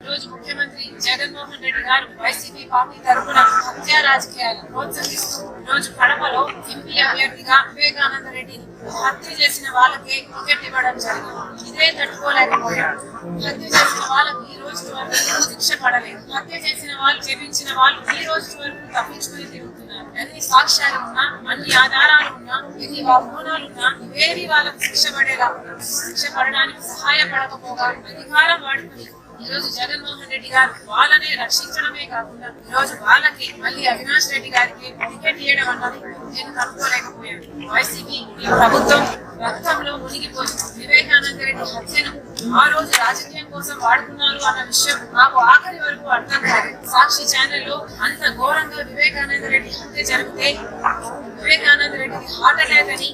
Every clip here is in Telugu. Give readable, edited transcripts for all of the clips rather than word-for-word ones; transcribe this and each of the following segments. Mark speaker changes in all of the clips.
Speaker 1: రోజు ముఖ్యమంత్రి జగన్మోహన్ రెడ్డి గారు వైసీపీ పార్టీ తరఫున హత్యా రాజకీయాలు ప్రోత్సహిస్తూ రోజు కడపలో ఎంపీ అభ్యర్థిగా వివేకానంద రెడ్డిని హత్య చేసిన వాళ్ళకే టికెట్ ఇవ్వడం జరిగింది. ఇదే తట్టుకోలేకపోయారు. హత్య చేసిన వాళ్ళకి ఈ రోజు వరకు శిక్ష పడలేదు. హత్య చేసిన వాళ్ళు చెప్పించిన వాళ్ళు ఈ రోజు వరకు తప్పించుకుని తిరుగుతున్నారు. ఎన్ని సాక్ష్యాలు ఉన్నా, అన్ని ఆధారాలు ఉన్నా, ఎన్ని వాగ్దానాలు ఉన్నా ఇవేవి వాళ్ళకి శిక్ష పడేలా శిక్ష పడడానికి సహాయపడకపోగా అధికారం వాడుకుని ఈ రోజు జగన్మోహన్ రెడ్డి గారు వాళ్ళనే రక్షించడమే కాకుండా ఈ రోజు వాళ్ళకి మళ్ళీ అవినాష్ రెడ్డి గారికి టికెట్ ఇవ్వడం అన్నది నేను తట్టుకోలేకపోయాను. వైసీపీ ప్రభుత్వం రక్తంలో మునిగిపోయింది. వివేకానంద రెడ్డి హత్యను ఆ రోజు రాజకీయం కోసం వాడుకున్నారు అన్న విషయం నాకు ఆఖరి వరకు అర్థం కాలేదు. సాక్షి ఛానల్లో అంత ఘోరంగా వివేకానంద రెడ్డి హత్య జరిగితే వివేకానంద రెడ్డికి హార్ట్ అటాక్ అని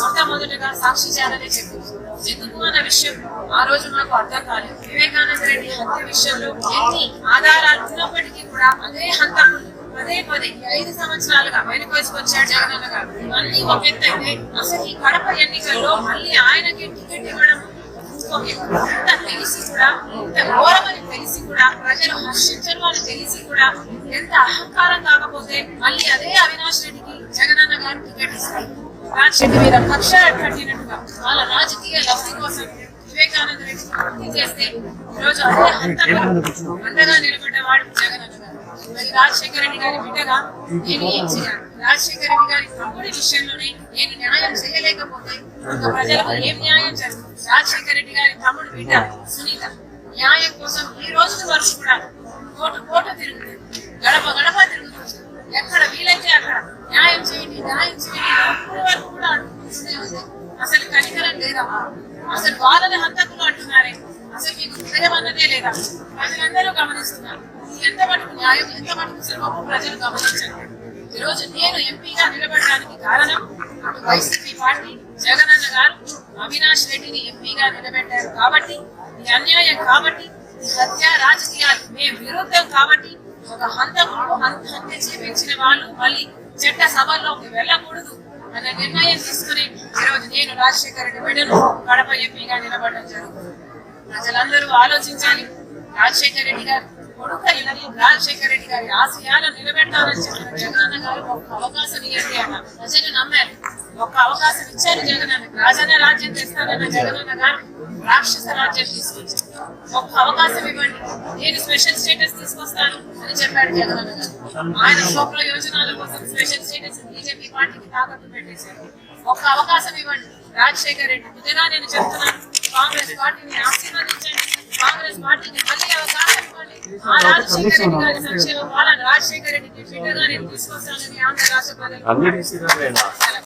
Speaker 1: మొట్టమొదటిగా సాక్షి ఛానలే చెప్పింది. ఎందుకు అన్న విషయం ఆ రోజు నాకు అర్థం కాలేదు. వివేకానంద రెడ్డి హత్య విషయంలో ఎన్ని ఆధారాలు ఉన్నప్పటికీ కూడా అదే హంతకులు పదే 5 సంవత్సరాలుగా వెనుకొచ్చాడు జగనన్న గారు. ఇవన్నీ ఒక ఎత్తు అయితే అసలు ఈ కడప ఎన్నికల్లో మళ్ళీ ఆయనకి టికెట్ ఇవ్వడం ఇంత తెలిసి కూడా, ఇంత ఘోరమని తెలిసి కూడా, ప్రజలు హర్షించరు అని తెలిసి కూడా ఎంత అహంకారం కాకపోతే మళ్ళీ అదే అవినాష్ రెడ్డికి జగనన్న గారు టికెట్ ఇస్తారు. రాజశేఖర్ మీద కక్ష కట్టినట్టుగా వాళ్ళ రాజకీయ లబ్ధి కోసం వివేకానంద రెడ్డి హత్య చేస్తే ఈరోజు అదే అండగా నిలబడ్డవాడు జగనన్న గారు. మరి రాజశేఖర రెడ్డి గారి బిడ్డగా నేను ఏం చేయాలి? రాజశేఖర రెడ్డి గారి తమ్ముడి విషయంలోనే నేను న్యాయం చేయలేకపోతే ఇంకా ప్రజలకు ఏం న్యాయం జరుగుతుంది? రాజశేఖర రెడ్డి గారి తమ్ముడు బిడ్డ సునీత న్యాయం కోసం ఈ రోజు వరకు కూడా కోట తిరుగుతుంది, గడప గడప తిరుగుతుంది. ఎక్కడ వీలైతే అక్కడ న్యాయం చేయండి, న్యాయం చేయండి అప్పటి వరకు కూడా అడుగుతూనే ఉంది. అసలు కనికరం లేదా? అసలు వాళ్ళని హంతకులు అంటున్నారే, అసలు మీకు హృదయం అన్నదే లేదా? ప్రజలందరూ గమనిస్తున్నారు. ఎంత మటుకు న్యాయం, ఎంత మటుకు సులభమో ప్రజలు గమనించారు. ఈరోజు నేను ఎంపీగా నిలబడడానికి కారణం అటు వైసీపీ పార్టీ జగనన్న గారు అవినాష్ రెడ్డిని ఎంపీగా నిలబెట్టారు కాబట్టి, ఇది అన్యాయం కాబట్టి, హత్య రాజకీయాలు మేము విరుద్ధం కాబట్టి, ఒక హంతకుడు హత్య చేపించిన వాళ్ళు మళ్ళీ చట్ట సభల్లోకి వెళ్ళకూడదు అన్న నిర్ణయం తీసుకుని ఈరోజు నేను రాజశేఖర రెడ్డి బిడ్డను కడప ఎంపీగా నిలబడడం జరుగుతుంది. ప్రజలందరూ ఆలోచించాలి. రాజశేఖర రెడ్డి గారు కొడుకైనది రాజశేఖర రెడ్డి గారి ఆశయాలను నిలబెట్టాలని చెప్పిన జగనన్న గారు ఒక్క అవకాశం ఇవ్వండి అన్నారు. ప్రజలు నమ్మారు. ఒక్క అవకాశం ఇచ్చారు జగనన్న. రాజన్న రాజ్యం తెస్తానన్న జగనన్న గారు రాక్షస రాజ్యం తీసుకొచ్చారు. ఒక్క అవకాశం ఇవ్వండి, నేను స్పెషల్ స్టేటస్ తీసుకొస్తాను అని చెప్పాడు జగనన్న గారు. ఆయన స్వప్న యోజనాల కోసం స్పెషల్ స్టేటస్ బీజేపీ పార్టీకి తాకట్టు పెట్టేశారు. ఒక్క అవకాశం ఇవ్వండి. రాజశేఖర రెడ్డి నిజంగా నేను చెప్తున్నాను, కాంగ్రెస్ పార్టీని ఆశీర్వదించండి, కాంగ్రెస్ పార్టీకి మళ్ళీ అవకాశం ఇవ్వండి. ఆ రాజశేఖర రెడ్డి గారి సంక్షేమ పాలన రాజశేఖర రెడ్డికి బిడ్డగా నేను తీసుకొస్తానని ఆంధ్ర రాష్ట్ర ప్రజలు